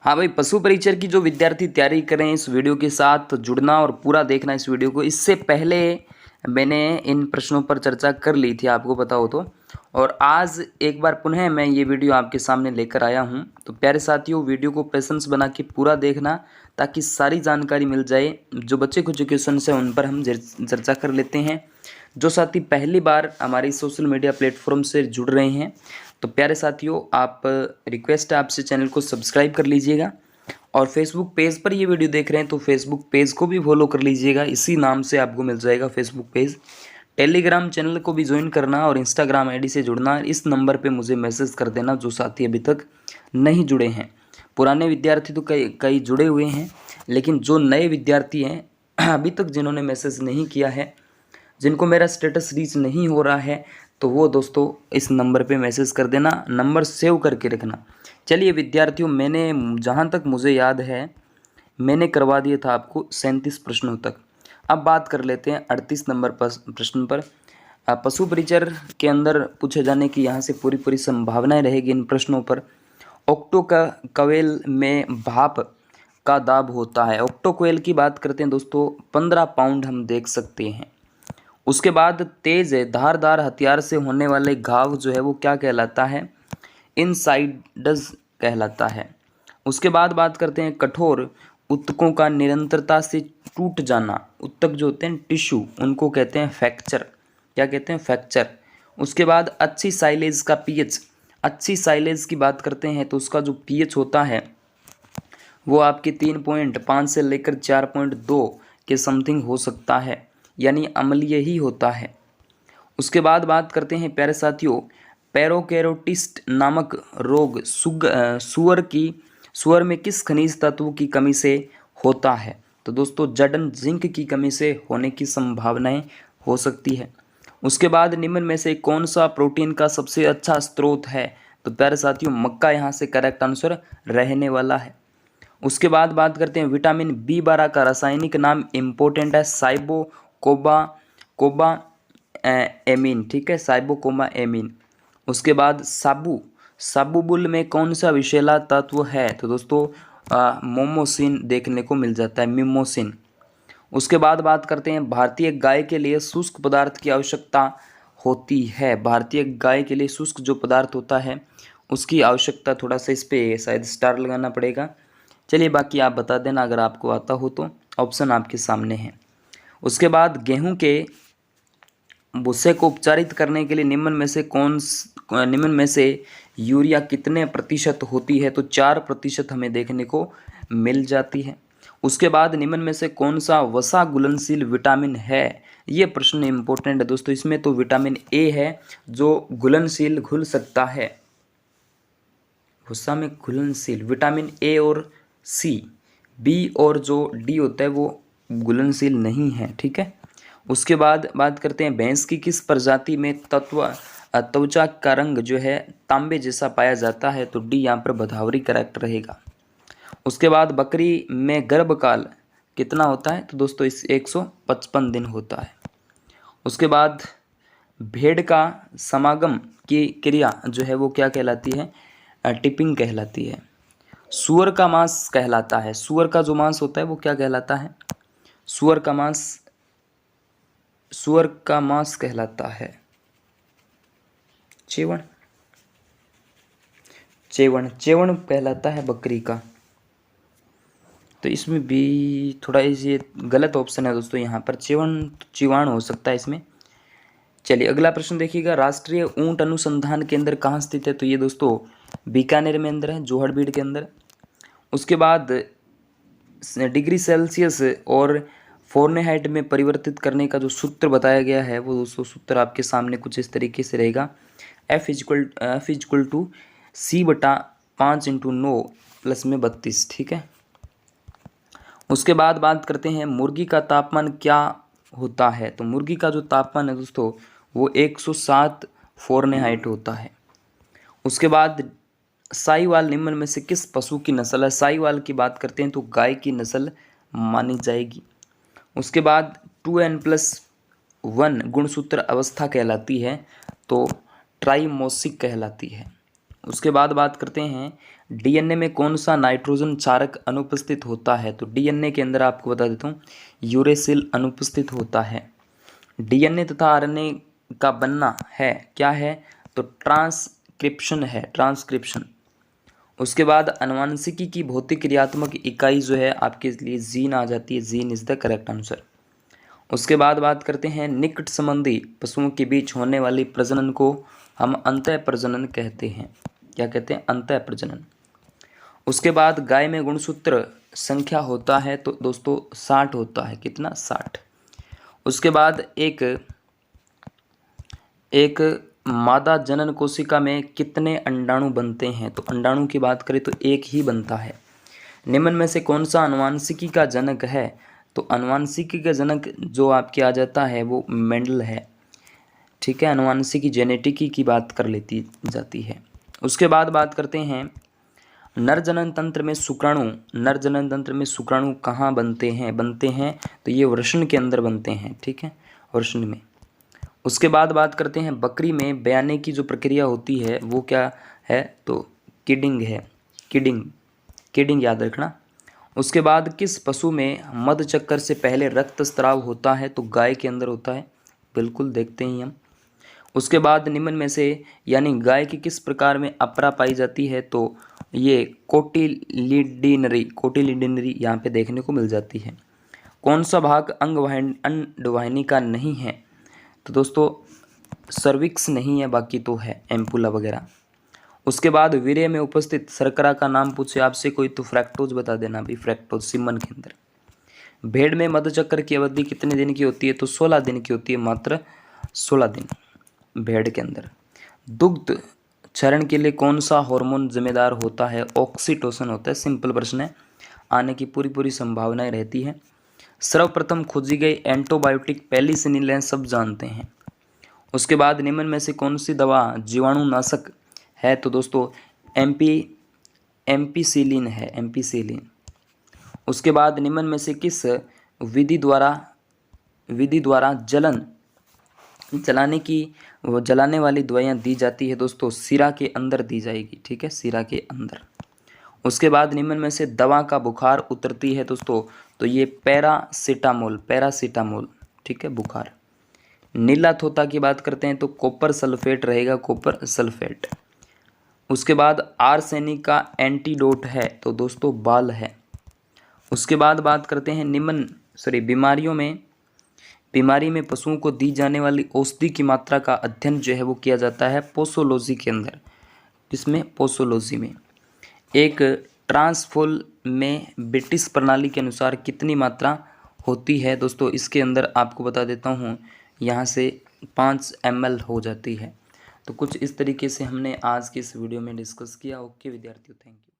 हाँ भाई, पशु परीक्षर की जो विद्यार्थी तैयारी करें इस वीडियो के साथ जुड़ना और पूरा देखना इस वीडियो को। इससे पहले मैंने इन प्रश्नों पर चर्चा कर ली थी, आपको बताओ तो, और आज एक बार पुनः मैं ये वीडियो आपके सामने लेकर आया हूँ। तो प्यारे साथियों, वीडियो को पेशेंस बना के पूरा देखना ताकि सारी जानकारी मिल जाए। जो बच्चे कुछ क्वेश्चन है उन पर हम चर्चा कर लेते हैं। जो साथी पहली बार हमारी सोशल मीडिया प्लेटफॉर्म से जुड़ रहे हैं तो प्यारे साथियों, आप रिक्वेस्ट है आपसे चैनल को सब्सक्राइब कर लीजिएगा, और फेसबुक पेज पर ये वीडियो देख रहे हैं तो फेसबुक पेज को भी फॉलो कर लीजिएगा। इसी नाम से आपको मिल जाएगा फेसबुक पेज। टेलीग्राम चैनल को भी ज्वाइन करना और इंस्टाग्राम आईडी से जुड़ना। इस नंबर पे मुझे मैसेज कर देना जो साथी अभी तक नहीं जुड़े हैं। पुराने विद्यार्थी तो कई जुड़े हुए हैं, लेकिन जो नए विद्यार्थी हैं अभी तक जिन्होंने मैसेज नहीं किया है, जिनको मेरा स्टेटस रीच नहीं हो रहा है, तो वो दोस्तों इस नंबर पे मैसेज कर देना। नंबर सेव करके रखना। चलिए विद्यार्थियों, मैंने जहाँ तक मुझे याद है मैंने करवा दिया था आपको 37 प्रश्नों तक। अब बात कर लेते हैं 38 नंबर प्रश्न पर। पशु परिचर के अंदर पूछे जाने की यहाँ से पूरी संभावनाएं रहेगी इन प्रश्नों पर। ऑक्टो का कवेल में भाप का दाब होता है। ऑक्टो कोयल की बात करते हैं दोस्तों, 15 पाउंड हम देख सकते हैं। उसके बाद तेज धारदार हथियार से होने वाले घाव जो है वो क्या कहलाता है? इनसाइडस कहलाता है। उसके बाद बात करते हैं कठोर ऊतकों का निरंतरता से टूट जाना। ऊतक जो होते हैं टिश्यू, उनको कहते हैं फ्रैक्चर। क्या कहते हैं? फ्रैक्चर। उसके बाद अच्छी साइलेज का पीएच। अच्छी साइलेज की बात करते हैं तो उसका जो पीएच होता है वो आपके 3.5 से लेकर 4.2 के समथिंग हो सकता है, यानी अम्लीय ही होता है। उसके बाद बात करते हैं प्यारे साथियों, पैरोकेरोटिस्ट नामक रोग सुअर में किस खनिज तत्व की कमी से होता है? तो दोस्तों जडन जिंक की कमी से होने की संभावनाएं हो सकती है। उसके बाद निम्न में से कौन सा प्रोटीन का सबसे अच्छा स्रोत है? तो प्यारे साथियों मक्का यहाँ से करेक्ट आंसर रहने वाला है। उसके बाद बात करते हैं विटामिन B12 का रासायनिक नाम इम्पोर्टेंट है, कोबा एमीन। ठीक है, साइबोकोमा एमीन। उसके बाद साबुबुल में कौन सा विषैला तत्व है? तो दोस्तों मोमोसिन देखने को मिल जाता है, मिमोसिन। उसके बाद बात करते हैं भारतीय गाय के लिए शुष्क पदार्थ की आवश्यकता होती है। भारतीय गाय के लिए शुष्क जो पदार्थ होता है उसकी आवश्यकता, थोड़ा सा इस पर शायद स्टार लगाना पड़ेगा। चलिए बाकी आप बता देना अगर आपको आता हो तो, ऑप्शन आपके सामने है। उसके बाद गेहूं के भूसे को उपचारित करने के लिए निम्न में से यूरिया कितने प्रतिशत होती है? तो 4% हमें देखने को मिल जाती है। उसके बाद निम्न में से कौन सा वसा घुलनशील विटामिन है? ये प्रश्न इंपॉर्टेंट है दोस्तों। इसमें तो विटामिन ए है जो घुलनशील घुल सकता है। वसा में घुलनशील विटामिन ए और सी, बी और जो डी होता है वो घुलनशील नहीं है। ठीक है। उसके बाद बात करते हैं भैंस की किस प्रजाति में त्वचा का रंग जो है तांबे जैसा पाया जाता है? तो डी यहाँ पर भदावरी करेक्ट रहेगा। उसके बाद बकरी में गर्भकाल कितना होता है? तो दोस्तों इस 155 दिन होता है। उसके बाद भेड़ का समागम की क्रिया जो है वो क्या कहलाती है? टिपिंग कहलाती है। सुअर का मांस कहलाता है। सुअर का जो मांस होता है वो क्या कहलाता है? सुअर का मांस कहलाता है चेवण कहलाता है बकरी का। तो इसमें भी थोड़ा ये गलत ऑप्शन है दोस्तों, यहाँ पर चिवाण हो सकता है इसमें। चलिए अगला प्रश्न देखिएगा, राष्ट्रीय ऊंट अनुसंधान केंद्र कहाँ स्थित है? तो ये दोस्तों बीकानेर में अंदर है, जोहड़बीड़ के अंदर। उसके बाद डिग्री सेल्सियस और फ़ारेनहाइट में परिवर्तित करने का जो सूत्र बताया गया है वो दोस्तों सूत्र आपके सामने कुछ इस तरीके से रहेगा, F इक्वल टू C/5 × 9 + 32। ठीक है। उसके बाद बात करते हैं मुर्गी का तापमान क्या होता है? तो मुर्गी का जो तापमान है दोस्तों वो 107 फ़ारेनहाइट होता है। उसके बाद साहीवाल निम्न में से किस पशु की नस्ल है? साहीवाल की बात करते हैं तो गाय की नस्ल मानी जाएगी। उसके बाद 2n+1 गुणसूत्र अवस्था कहलाती है, तो ट्राइमोसिक कहलाती है। उसके बाद बात करते हैं डीएनए में कौन सा नाइट्रोजन क्षारक अनुपस्थित होता है? तो डीएनए के अंदर आपको बता देता हूँ यूरेसिल अनुपस्थित होता है। डीएनए तथा आरएनए का बनना है क्या है? तो ट्रांसक्रिप्शन है, ट्रांसक्रिप्शन। उसके बाद अनुवांशिकी की भौतिक क्रियात्मक इकाई जो है आपके लिए जीन आ जाती है, gene is the correct answer. उसके बाद बात करते हैं निकट संबंधी पशुओं के बीच होने वाली प्रजनन को हम अंतः प्रजनन कहते हैं। क्या कहते हैं? अंतः प्रजनन। उसके बाद गाय में गुणसूत्र संख्या होता है तो दोस्तों 60 होता है। कितना? 60। उसके बाद एक मादा जनन कोशिका में कितने अंडाणु बनते हैं? तो अंडाणु की बात करें तो एक ही बनता है। निम्न में से कौन सा अनुवांशिकी का जनक है? तो अनुवांशिकी का जनक जो आपके आ जाता है वो मेंडल है। ठीक है, अनुवांशिकी जेनेटिकी की बात कर लेती जाती है। उसके बाद बात करते हैं नर जनन तंत्र में शुक्राणु। नर जनन तंत्र में शुक्राणु कहाँ बनते हैं? तो ये वृषण के अंदर बनते हैं। ठीक है, वृषण में। उसके बाद बात करते हैं बकरी में ब्याने की जो प्रक्रिया होती है वो क्या है? तो किडिंग है, किडिंग याद रखना। उसके बाद किस पशु में मध चक्कर से पहले रक्तस्राव होता है? तो गाय के अंदर होता है। बिल्कुल, देखते हैं हम। उसके बाद निम्न में से यानी गाय की किस प्रकार में अपरा पाई जाती है? तो ये कोटिलिडनरी यहाँ पे देखने को मिल जाती है। कौन सा भाग अंडवाहिनी का नहीं है? तो दोस्तों सर्विक्स नहीं है, बाकी तो है एम्पुला वगैरह। उसके बाद वीर्य में उपस्थित शर्करा का नाम पूछे आपसे कोई तो फ्रैक्टोज बता देना भी, फ्रैक्टोज सीमन के अंदर। भेड़ में मधुचक्र की अवधि कितने दिन की होती है? तो 16 दिन की होती है, मात्र 16 दिन भेड़ के अंदर। दुग्ध क्षरण के लिए कौन सा हार्मोन जिम्मेदार होता है? ऑक्सीटोसिन होता है। सिंपल प्रश्न है, आने की पूरी संभावनाएं रहती है। सर्वप्रथम खोजी गई एंटीबायोटिक पेनिसिलिन है, सब जानते हैं। उसके बाद निम्न में से कौन सी दवा जीवाणुनाशक है? तो दोस्तों एम्पिसिलिन है, एम्पिसिलिन। उसके बाद निम्न में से किस विधि द्वारा जलाने वाली दवाइयाँ दी जाती है? दोस्तों सिरा के अंदर दी जाएगी। ठीक है, सिरा के अंदर। उसके बाद निम्न में से दवा का बुखार उतरती है दोस्तों, तो ये पैरासीटामोल। ठीक है, बुखार। नीला तोता की बात करते हैं तो कॉपर सल्फेट रहेगा, कॉपर सल्फेट। उसके बाद आर्सेनिक का एंटीडोट है तो दोस्तों बाल है। उसके बाद बात करते हैं बीमारी में पशुओं को दी जाने वाली औषधि की मात्रा का अध्ययन जो है वो किया जाता है पोसोलॉजी के अंदर। किसमें? पोसोलॉजी में। एक ट्रांसफोल में ब्रिटिश प्रणाली के अनुसार कितनी मात्रा होती है? दोस्तों इसके अंदर आपको बता देता हूँ, यहाँ से 5 ml हो जाती है। तो कुछ इस तरीके से हमने आज के इस वीडियो में डिस्कस किया। ओके विद्यार्थियों, थैंक यू।